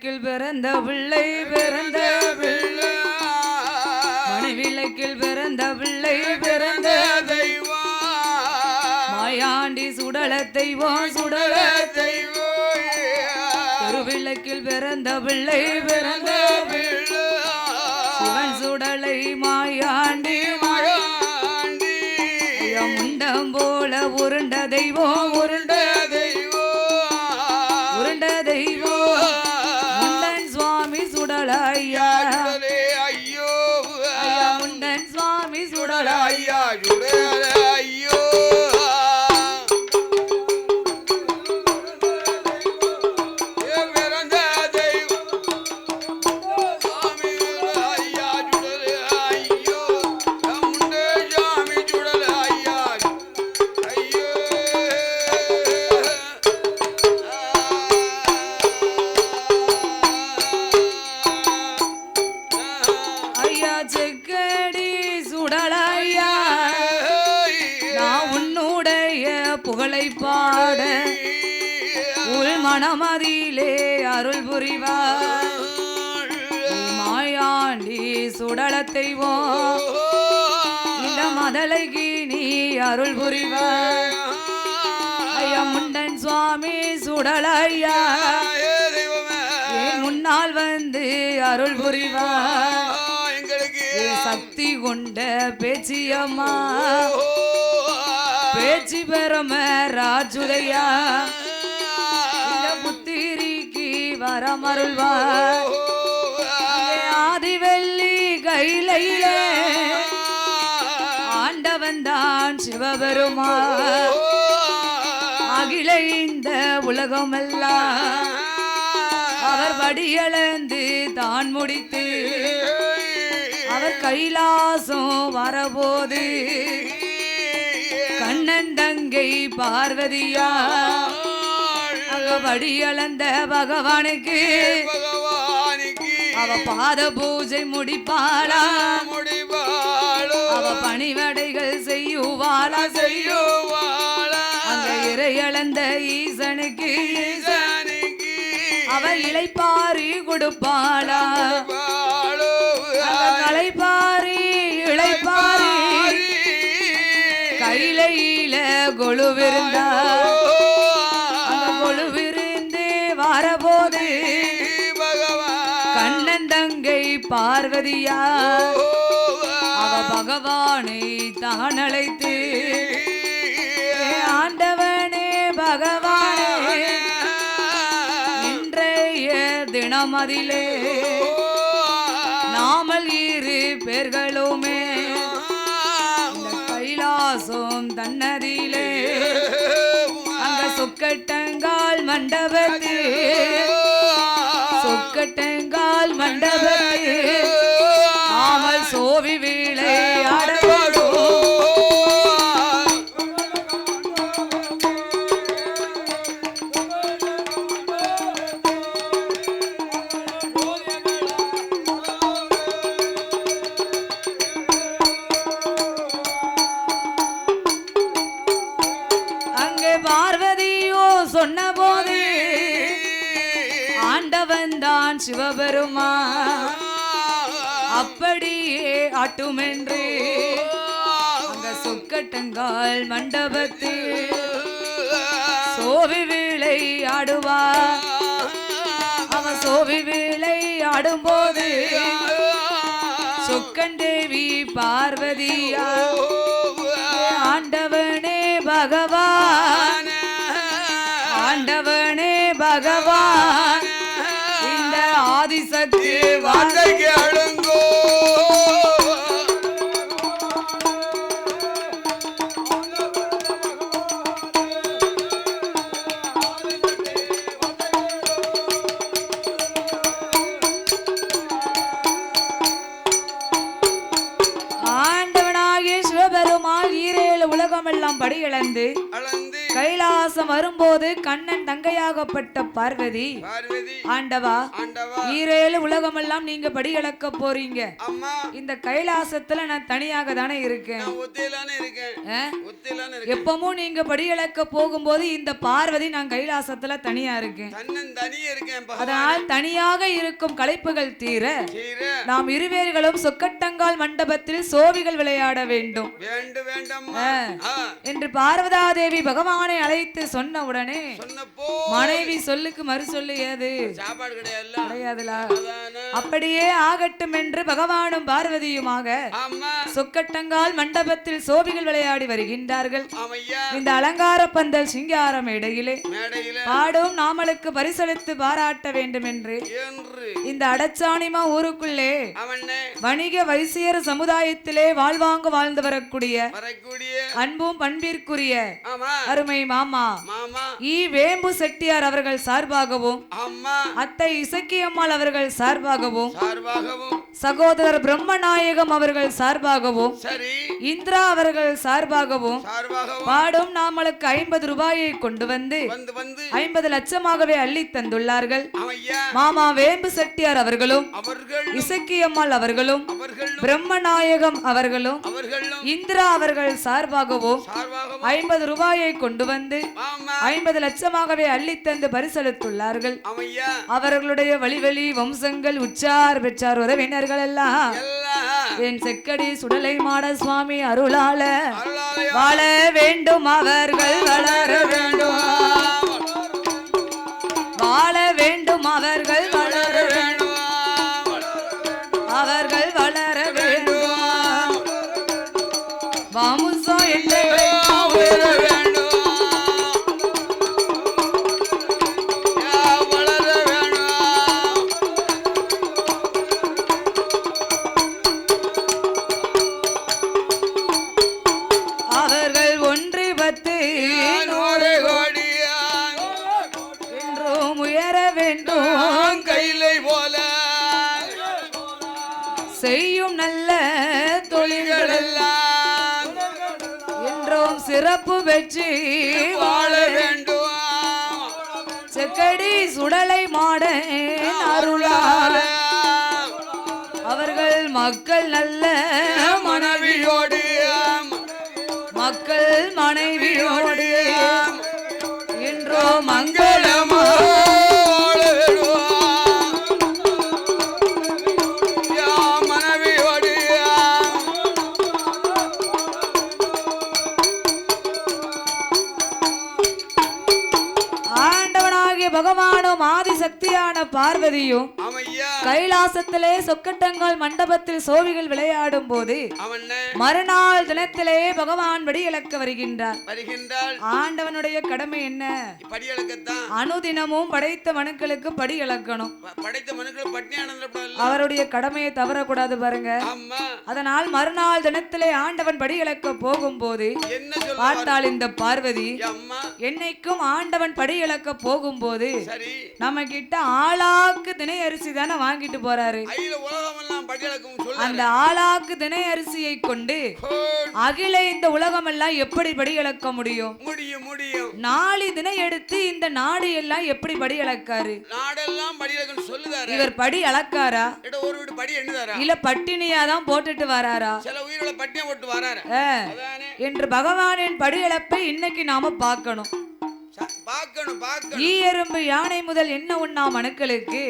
மணிவிளக்கில் பிறந்த பிள்ளை பிறந்த பிள்ளை மணிவிளக்கில் பிறந்த பிள்ளை பிறந்த தெய்வம் மாயாண்டி சுடல தெய்வம் சுடல தெய்வம் திருவிளக்கில் பிறந்த பிள்ளை பிறந்த பிள்ளை சிவன் சுடலை மாயாண்டி மாயாண்டி முண்டம் போல உருண்ட தெய்வம் உருண்ட ஐயா ஐயோ ஐயா முண்டன் சுவாமி சுடல ஐயா சுடல ஐயோ புகழை பாட உள் மனமதியிலே அருள் புரிவார் மாயாண்டி சுடல தெய்வம் இந்த மதலைக்கு நீ அருள் புரிவார் ஐயா முண்டன் சுவாமி சுடல ஐயா முன்னால் வந்து அருள் புரிவார் சக்தி கொண்ட பேச்சியம்மா பேச்சு பெறம ராஜுதையா இந்த புத்திரிக்கு வரமருள்வா ஆதிவெள்ளி கையிலே ஆண்டவன் தான் சிவபெருமா அகில இந்த உலகமெல்லாம் அவர் வடியளந்து தான் முடித்து அவர் கைலாசம் வரபோது கண்ணன் தங்கை பார்வதியா அங்க வடியளந்த பகவானுக்கு அவ பாத பூஜை முடிப்பாளா அவ பணிவடைகள் செய்யுவாளா அங்க இறையளந்த ஈசனுக்கு அவ இளைப்பாரி கொடுப்பாளா களைப்பாரி இளைப்பாரி கையில கொழுவிருந்தா கொழுவிருந்து வரபோது கண்ணன் தங்கை பார்வதியா அவ பகவானை தான் அழைத்து ஆண்டவனே பகவானே இன்றைய தினமதிலே நாமல் இரு பேர்களுமே கைலாசம் தன்னதிலே அங்க சொக்கட்டங்கால் மண்டபத்தில் சொக்கட்டங்கால் மண்டபத்தில் ஆமல் சோவி விளையாடவோ பார்வதியோ சொன்ன போது ஆண்டவன் தான் சிவபெருமா அப்படியே ஆட்டுமென்று அங்க சொக்கட்டங்கால் மண்டபத்தில் சோவி விளையாடுவா அவன் சோவி விளையாடும்போது சொக்கண்டேவி பார்வதியா ஆண்டவனே பகவான் ஆண்டவனே பகவான் இந்த ஆதிசக்தி வார்த்தைக்கு அழுங்கோ ஆண்டவனாகிய சிவபெருமான் ஈரேழு உலகமெல்லாம் படி இழந்து கைலாசம் வரும்போது கண்ணன் தங்கையாகப்பட்ட பார்வதி ஆண்டவா ஈரேழு உலகமெல்லாம் நீங்க படி இழக்க போறீங்க. இந்த கைலாசத்துல நான் தனியாக தானே இருக்கேன். எப்பவும் நீங்க படி இழக்க போகும்போது இந்த பார்வதி நான் கைலாசத்துல தனியா இருக்கேன். அதனால் தனியாக இருக்கும் களைப்புகள் தீர நாம் இருவேர்களும் சொக்கட்டங்கால் மண்டபத்தில் சோவிகள் விளையாட வேண்டும் என்று பார்வதாதேவி பகவானை அழைத்து சொன்ன உடனே மனைவி சொல்லுக்கு மறு சொல்லு ஏது கிடையாதுல. அப்படியே ஆகட்டும் என்று பகவானும் பார்வதியுமாக சொக்கட்டங்கால் மண்டபத்தில் சோவிகள் விளையாடி வருகின்றார்கள். இந்த அலங்கார பந்தல் சிங்கார மேடையிலே பாடும் நாமளுக்கு பரிசளித்து பாராட்ட வேண்டும் என்று இந்த அடச்சாணிமா ஊருக்குள்ளே வணிக வைசியர் சமுதாயத்திலே வாழ்வாங்க வாழ்ந்து வரக்கூடிய அன்பும் பண்பிற்குரிய அருமை மாமா ஈ வேம்பு செட்டியார் அவர்கள் சார்பாகவும் அத்தை இசக்கியம்மாள் அவர்கள் சார்பாகவும் சகோதரர் பிரம்மநாயகம் அவர்கள் சார்பாகவும் இந்திரா அவர்கள் சார்பாகவும் பாடும் நாமளுக்கு 50 ரூபாயை கொண்டு வந்து 50 லட்சமாகவே அள்ளி தந்துள்ளார்கள். மாமா வேம்பு செட்டியார் அவர்களும் இசக்கியம்மாள் அவர்களும் பிரம்மநாயகம் அவர்களும் இந்திரா அவர்கள் சார்பாகவும் 50 ரூபாயை கொண்டு வந்து 50 லட்சமாகவே அள்ளித்தந்து பரிசளித்துள்ளார்கள். அவர்களுடைய வழிவழி வம்சங்கள் உச்சார் பெற்றார் உறவினர்கள் எல்லாம் என் செக்கடி சுடலை மாட சுவாமி அருளால வாழ வேண்டும். அவர்கள் வளர வேண்டும், வாழ வேண்டும், அவர்கள் வளர வேண்டும், அவர்கள் வளர வேண்டும். வம்சம் என்னை செய்யும் நல்ல தொழில்கள் எல்லாம் என்றும் சிறப்பு பெற்று வாழ வேண்டும். செக்கடி சுடலை மாட அருளால அவர்கள் மக்கள் நல்ல மனைவியோடு மக்கள் மனைவியோடு என்றோ மங்களமா பகவானும் ஆதிசக்தியான பார்வதியும் கைலாசத்திலே சொக்கட்டங்கால் மண்டபத்தில் சோவிகள் விளையாடும் போது மறுநாள் தினத்திலே பகவான் படி இழக்க வருகின்றார். ஆண்டவனுடைய கடமை என்ன? அனுதினமும் படைத்த மனுக்களுக்கு படி இழக்கணும். அவருடைய கடமையை தவறக்கூடாது பாருங்க. அதனால் மறுநாள் தினத்திலே ஆண்டவன் படி இழக்க போகும்போது பார்த்தால் இந்த பார்வதி என்னைக்கும் ஆண்டவன் படி இழக்க போகும்போது நம்ம கிட்ட ஆளாக்கு தினை அரிசி தானே வாங்கிட்டு போறாரு. அந்த ஆளாக்கு தினை அரிசியை கொண்டு அகில இந்த உலகம் எல்லாம் எப்படி படி இழக்க முடியும்? நாளை தினை எடுத்து இந்த நாடு எல்லாம் எப்படி படி இழக்காரு? இவர் படி அளக்காரா இல்ல பட்டினியா தான் போட்டுட்டு வராரா என்று பகவானின் படி இழப்பை இன்னைக்கு நாம பார்க்கணும். ஈயரும்பு யானை முதல் என்ன உண்ணா மனுக்களுக்கு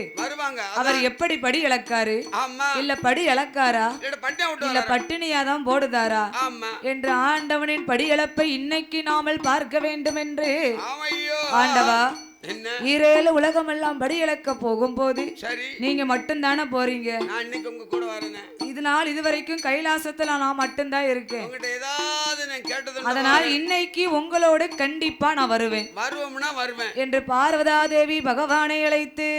அவர் எப்படி படி இழக்காரு? இல்ல படி இழக்காரா இல்ல பட்டினியாதான் போடுதாரா என்று ஆண்டவனின் படி இழப்பை இன்னைக்கு நாமல் பார்க்க வேண்டும் என்று ஆண்டவா ஈரேழு உலகம் எல்லாம் படி இழக்க போகும்போது நீங்க மட்டும்தானே போறீங்க. இதனால் இதுவரைக்கும் கைலாசத்துல நான் மட்டும்தான் இருக்கேன். அதனால் இன்னைக்கு உங்களோடு கண்டிப்பா நான் வருவேன் என்று பார்வதாதேவி பகவானை அழைத்து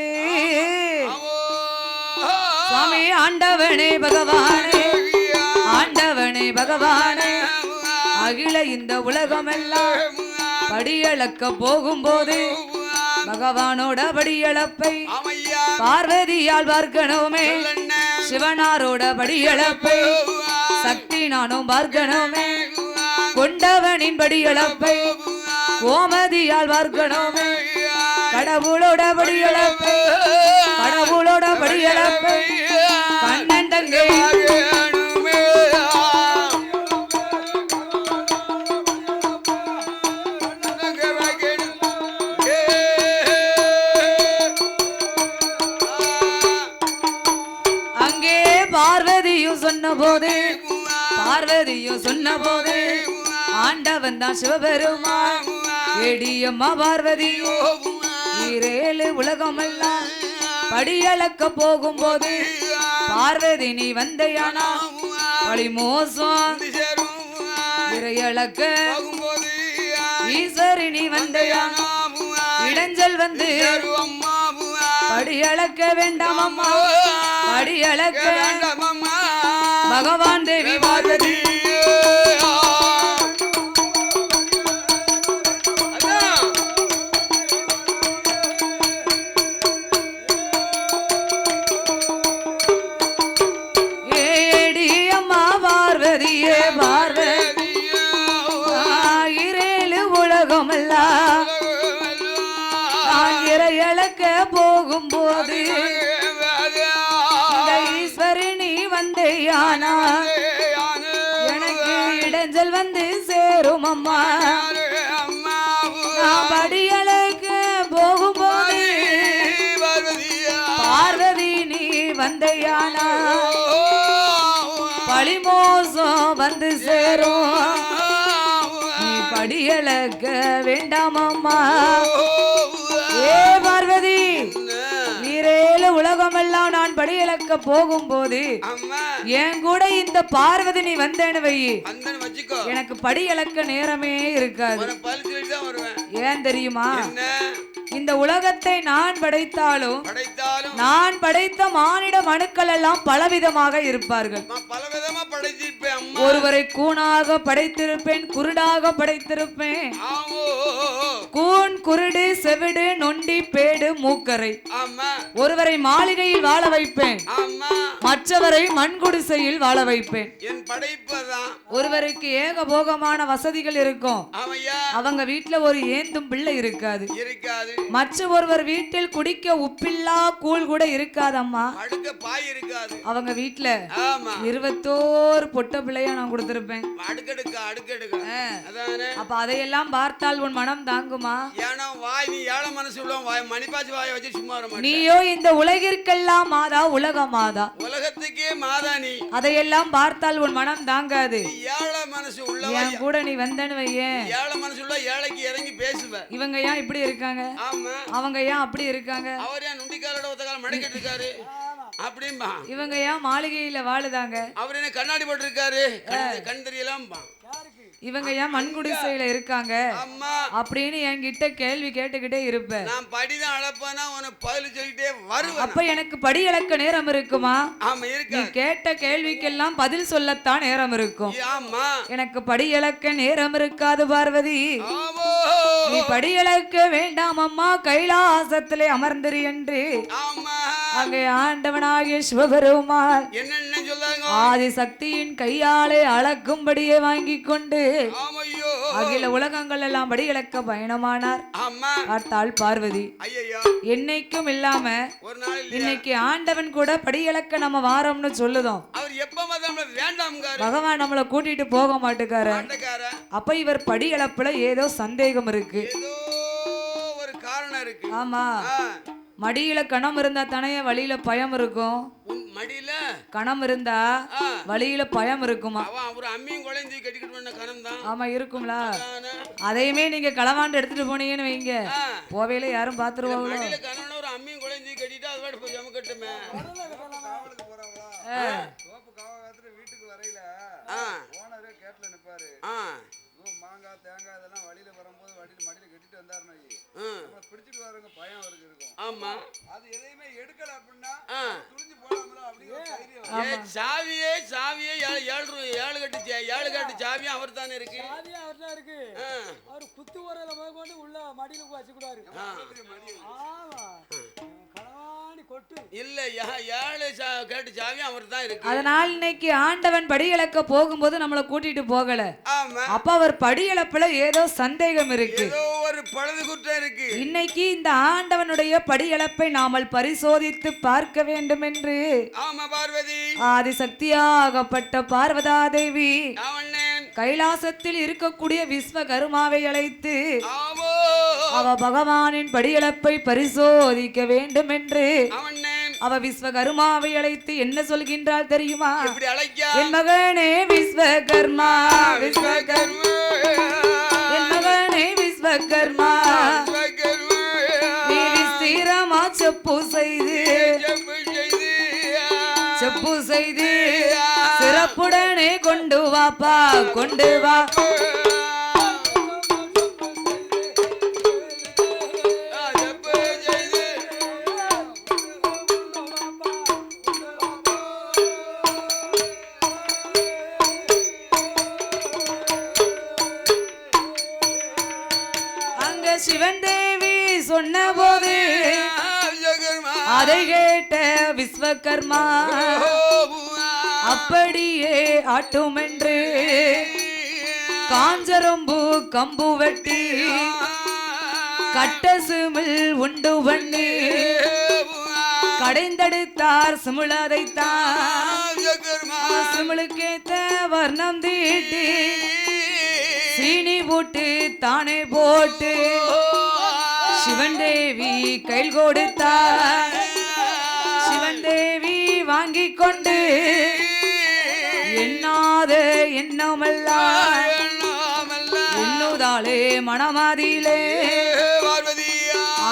சுவாமி ஆண்டவனே பகவானே ஆண்டவனே பகவானே அகில இந்த உலகம் எல்லாம் படியளக்க போகும்போது பகவானோட படியளப்பை பார்வதியால் பார்க்கணுமே, சிவனாரோட படியளப்பை சக்தி நானும் பார்க்கணுமே, கொண்டவனின் படியளப்பை கோமதியால் வார்க்கணுமே கடவுளோட படியளப்பை கடவுளோட படியளப்பை கண்ணன் தங்கை அங்கே பார்வதியும் சொன்ன போது ஆண்டவன் தான் சிவபெருமான் எடியம்மா பார்வதியோ ஈரேழு உலகமெல்லாம் படியளக்க போகும்போது பார்வதி நீ வந்தையானா வழி மோசம் இறையளக்க ஈஸ்வரி நீ வந்தையானா இடைஞ்சல் வந்து படியளக்க வேண்டாம் அம்மா படியளக்க பகவான் தேவி பார்வதி போகும்போது ஈஸ்வரி நீ வந்தையானா எனக்கு இடைஞ்சல் வந்து சேரும் அம்மா படியளக்கு போகும்போது பார்வதி நீ வந்தையானா பழிமோசம் வந்து சேரும் நீ படியளக்க வேண்டாம் அம்மா ஏ பார்வதி ஈரேழு உலகமெல்லாம் நான் படியளக்க போகும்போது என் கூட இந்த பார்வதி நீ வந்தேன்னு வை எனக்கு படியளக்க நேரமே இருக்காது ஏன் தெரியுமா இந்த உலகத்தை நான் படைத்தாலும் நான் படைத்த மானிட மனுக்கள் எல்லாம் பலவிதமாக இருப்பார்கள் ஒருவரை கூணாக படைத்திருப்பேன் குருடாக படைத்திருப்பேன் கூன் குருடு செவிடு நொண்டி பேடு மூக்கரை ஒருவரை மாளிகையில் வாழ வைப்பேன் மற்றவரை மண்குடிசையில் வாழ வைப்பேன் ஒருவருக்கு ஏகபோகமான வசதிகள் இருக்கும் அவங்க வீட்டுல ஒரு ஏந்தும் பிள்ளை இருக்காது மற்ற ஒருவர் வீட்டில் குடிக்க உப்பில்லா கூழ் கூட இருக்காதம்மா அவங்க வீட்டுல 21 பொட்ட பிள்ளையா நான் கொடுத்திருப்பேன் அப்ப அதையெல்லாம் பார்த்தால் உன் மனம் தாங்குமா நீயோ இந்த உலகிற்கெல்லாம் மாதா உலக மாதா உலகத்துக்கே மாதா நீ அதையெல்லாம் பார்த்தால் உன் மனம் தாங்காது என் கூட நீ வந்தன்னு வையேன் ஏழைக்கு இறங்கி பேசுவ இவங்க ஏன் இப்படி இருக்காங்க அவங்க ஏன் அப்படி இருக்காங்க அவர் ஏன் நுண்டிக்காரோட ஒத்தகால மடக்கிட்டு இருக்காரு அப்படிம்பா இவங்க ஏன் மாளிகையில வாழுதாங்க அவர் என்ன கண்ணாடி போட்டு இருக்காரு கண் தெரியலாம் இவங்க ஏன் மண்குடிசையில இருக்காங்க அப்படின்னு என்கிட்ட கேள்வி கேட்டுக்கிட்டே இருப்பேன் நான் படிதான் அளப்பானா உனக்கு பதில் சொல்லிட்டே வருவேன் அப்ப எனக்கு படி அளக்க நேரம் இருக்குமா ஆமா இருக்கு நீ கேட்ட கேள்விக்கெல்லாம் பதில் சொல்லத்தான் நேரம் இருக்கும் ஆமா எனக்கு படி அளக்க நேரம் இருக்காது பார்வதி நீ படி அளக்க வேண்டாம் அம்மா கைலாசத்திலே அமர்ந்திரு என்று அங்கே ஆண்டவனாகிய சிவபெருமான் என்னென்ன சொல்றாங்க ஆதி சக்தியின் கையாலே அளக்கும்படியே வாங்கி கொண்டு அகில உலகங்கள் எல்லாம் படி இழக்க பயணமானார் பார்த்தாள் பார்வதி என்னைக்கும் இல்லாம இன்னைக்கு ஆண்டவன் கூட படி இழக்க நம்ம வாரோம்னு சொல்லுதோம் பகவான் நம்மளை கூட்டிட்டு போக மாட்டேக்காரு அப்ப இவர் படி இழப்புல ஏதோ சந்தேகம் இருக்கு ஒரு காரணம் இருக்கு ஆமா மடியில கணம் இருந்தா தானே வழியில பயம் இருக்கும் மடியில கணம் இருந்தா வழியில பயம் இருக்குமா ஒரு அம்மியும் குழந்தை கட்டிக்கிட்டு வந்த கணம் தான் ஆமா இருக்கும்ல அதையுமே நீங்க களவாண்டு எடுத்துட்டு போனீங்கன்னு வைங்க போவேல யாரும் பாத்துருவாங்க மடியில கணவன ஒரு அம்மியும் குழந்தை கட்டிட்டு அதோட போய் ஜமக்கட்டுமே காவலுக்கு போறாங்களா தோப்பு காவகாத்துல வீட்டுக்கு வரையில ஓனரே கேட்ல நிப்பாரு மாங்காய் தேங்காய் இதெல்லாம் வழியில வரும்போது வழியில மடியில கட்டிட்டு வந்தாருன்னு நம்மள பிடிச்சிட்டு வரவங்க பயம் அவருக்கு இருக்கும் ஆமா அது எதையுமே எடுக்கல அப்படின்னா துணிஞ்சு போலாம்ல அப்படிங்கிற தைரியம் சாவியே ஏழு கட்டு சாவி அவர் தானே இருக்கு சாவி அவர் தான் இருக்கு அவர் குத்து வரல கொண்டு உள்ள மடியில வச்சுக்கிட்டாரு ஆமா களவாணி அதனால் இன்னைக்கு ஆண்டவன் படி இழக்க போகும்போது நம்மளை கூட்டிட்டு போகல. அப்ப அவர் படி இழப்புல ஏதோ சந்தேகம் இருக்கு, இன்னைக்கு இந்த ஆண்டவனுடைய படி இழப்பை நாமல் பரிசோதித்து பார்க்க வேண்டும் என்று ஆதிசக்தியாகப்பட்ட பார்வதா தேவி கைலாசத்தில் இருக்கக்கூடிய விஸ்வகர்மாவை அழைத்து அவ பகவானின் படியிழப்பை பரிசோதிக்க வேண்டும் என்று அவ விஸ்வகர்மாவை அழைத்து என்ன சொல்கின்றாள் தெரியுமா? என் மகனே விஸ்வகர்மா, விஸ்வகர்மா, என் மகனே விஸ்வகர்மா, நீ விஸ்திரமா செப்பு செய்து சிறப்புடனே கொண்டு வாப்பா, கொண்டு வா. அங்க சிவன் தேவி சொன்ன போது அதை கேட்ட விஸ்வகர்மா அப்படியே ஆட்டும் என்று காஞ்சரம்பு கம்பு வெட்டி கட்ட சிமிழ் உண்டு பண்ணி கடைந்தெடுத்தார் சிமிழதைத்தான் சிமிழுக்கேத்த வர்ணம் தீட்டி சீனி போட்டு தானே போட்டு சிவன் தேவி கையில் கொடுத்தார். சிவன் தேவி வாங்கி கொண்டு எண்ணாத எண்ணமெல்லாம் எண்ணுதாளே மனமாதியிலே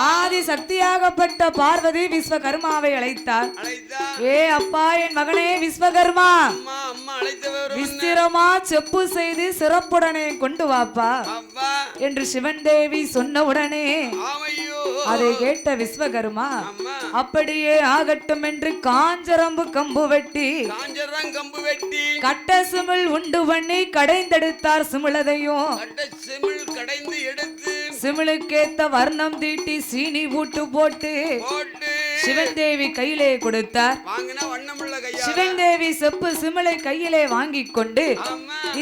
ஆதிசக்தியாகப்பட்ட பார்வதி விஸ்வகர்மாவை அழைத்தார். ஏ அப்பா, என் மகனே விஸ்வகர்மா, விஸ்திரமா செப்பு செய்து சிறப்புடனே கொண்டு வாப்பா என்று சிவன் தேவி சொன்ன உடனே அதை கேட்ட விஸ்வகர்மா அப்படியே ஆகட்டும் என்று காஞ்சரம்பு கம்பு வெட்டி கட்ட சிமிழ் உண்டு பண்ணி கடைந்தெடுத்தார். சிமிழதையும் சிமிழுக்கேத்த வர்ணம் தீட்டி சீனி பூட்டு போட்டு சிவன் தேவி கையிலே கொடுத்தார். சிவன் தேவி செப்பு சிமிழை கையிலே வாங்கி கொண்டு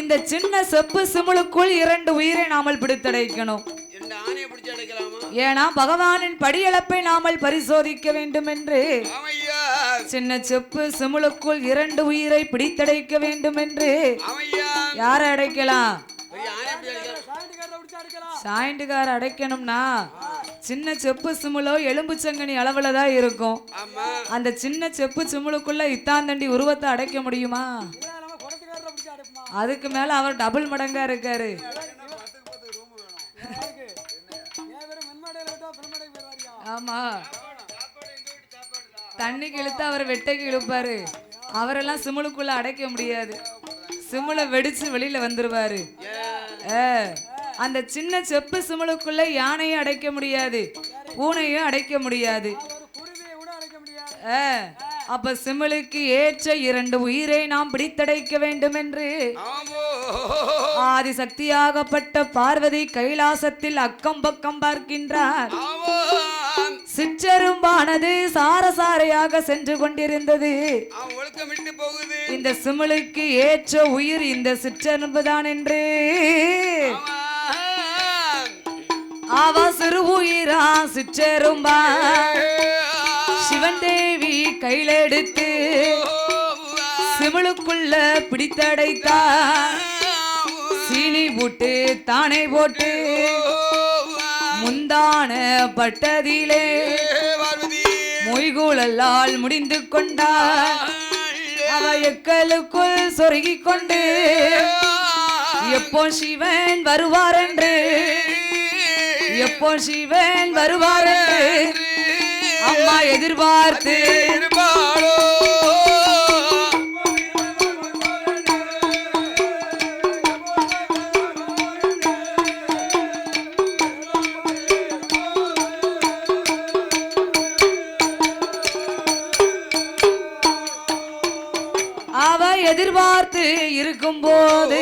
இந்த சின்ன செப்பு சிமிழுக்குள் 2 உயிரை நாமல் பிடித்தடைக்கணும். ஏன்னா பகவானின் படியளப்பை நாமல் பரிசோதிக்க வேண்டும் என்று சின்ன செப்பு சிமிழுக்குள் 2 உயிரை பிடித்தடைக்க வேண்டும் என்று யாரை அடைக்கலாம்? சாயண்டுகார அடைக்கணும்னா சின்ன செப்பு சிமுளோ எலும்பு சங்கனி அளவுல தான் இருக்கும். அந்த சின்ன செப்பு சிமுளுக்குள்ள இத்தாந்தண்டி உருவத்தை அடைக்க முடியுமா? அதுக்கு மேல அவர் டபுள் மடங்கா இருக்காரு. ஆமா, தண்ணிக்கு இழுத்து அவர் வெட்டைக்கு இழுப்பாரு. அவரெல்லாம் சிமுளுக்குள்ள அடைக்க முடியாது. சிமுளை வெடிச்சு வெளியில வந்துருவாரு. அந்த சின்ன செப்பு சிமுளுக்குள்ள யானையும் அடைக்க முடியாது, பூனையும் அடைக்க முடியாது. அப்ப சிமிழுக்கு ஏற்ற 2 உயிரை நாம் பிடித்தடைக்க வேண்டும் என்று ஆதிசக்தியாகப்பட்ட பார்வதி கைலாசத்தில் அக்கம் பக்கம் பார்க்கின்றார். சிற்றெரும்பானது சாரசாரையாக சென்று கொண்டிருந்தது. இந்த சிமிழுக்கு ஏற்ற உயிர் இந்த சிற்றெரும்புதான் என்று அவ சிறு உயிரா சிற்றெரும்பா சிவன் தேவி கையில எடுத்து சிமிழுக்குள்ள பிடித்தடைத்தா. சீனி போட்டு தானே போட்டு முந்தான பட்டதிலே மொய்கூழலால் முடிந்து கொண்டார். அவ எக்கலுக்குள் சொருகி கொண்டு எப்போ சிவன் வருவார் என்று, எப்போ சிவன் வருவார் என்று அம்மா எதிர்பார்த்து எதிர்பார்த்து இருக்கும் போது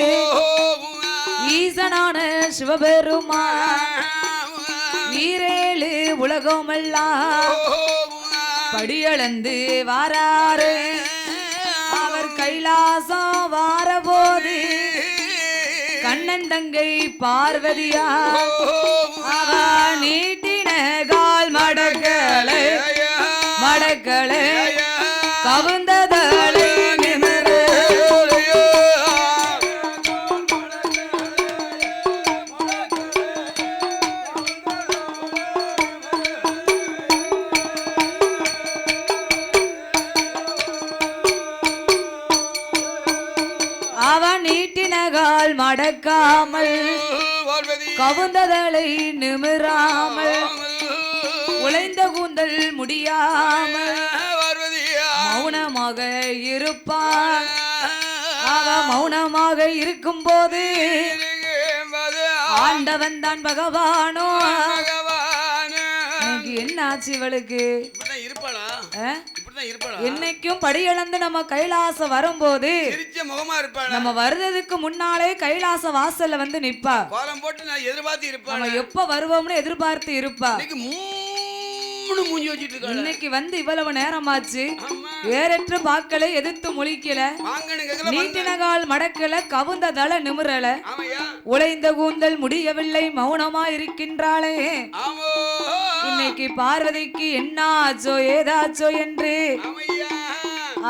ஈசனான சிவபெருமான் ஈரேழு உலகமெல்லாம் படியளந்து வாராரு அவர் கைலாசம் வாரபோது கண்ணன் தங்கை பார்வதியா அவ நீட்டின கால் மடக்களை கவுந்ததலை நிமிர அவன் நீட்டினகால் மடக்காமல் கவுந்ததலை நிமிராமல் உழைந்த கூந்தல் முடியாமல் மௌனமாக இருப்பான் அவ மௌனமாக இருக்கும் போது ஆண்டவன் தான் பகவானோ என்ன ஆச்சு இவளுக்கு என்னைக்கும் படியளந்து நம்ம கைலாசம் வரும்போது நம்ம வருவதற்கு முன்னாலே கைலாச வாசல்ல வந்து நிப்பா கோலம் போட்டு நான் எதிர்பார்த்து இருப்பேன் நம்ம எப்ப வருவோம்னு எதிர்பார்த்து இருப்பா இன்னைக்கு வந்து இவ்வளவு நேரமாச்சு வேறற்ற பாக்களை எதிர்த்து முழிக்கல நீட்டினகால் மடக்கல கவுந்த தள நிமிரல உழைந்த கூந்தல் முடியவில்லை மௌனமா இருக்கின்றாளே இன்னைக்கு பார்வதிக்கு என்னாச்சோ ஏதாச்சோ என்று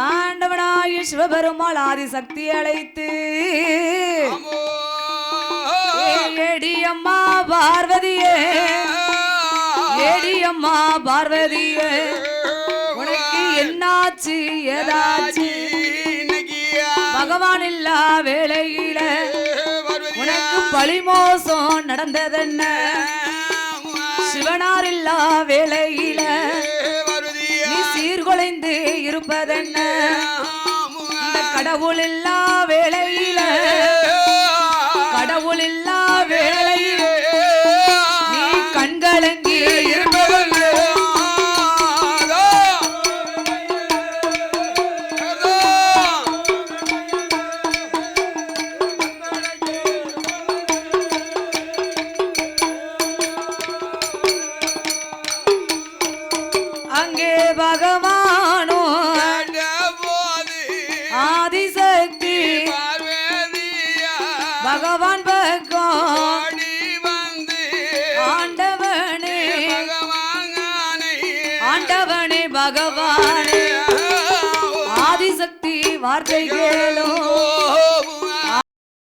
ஆண்டவனாய சிவபெருமாள் ஆதிசக்தி அழைத்து ஏடியம்மா பார்வதியே ஏடியம்மா பார்வதியே உனக்கு என்னாச்சு ஏதாச்சு பகவான் இல்லா வேளையில உனக்கு பழிமோசம் நடந்ததென்ன சிவனார் இல்லா வேளையில நீ சீர்குலைந்து இருப்பதென்ன இந்த கடவுள் இல்லா வேளையில கடவுள் இல்லா வேளையில நீ கண்கலங்கி இருப்பதென்ன அங்கே பகவானோ ஆதிசக்தி பகவான் பக்கம் ஆண்டவனே ஆண்டவனே பகவானே ஆதிசக்தி வார்த்தை கேளோ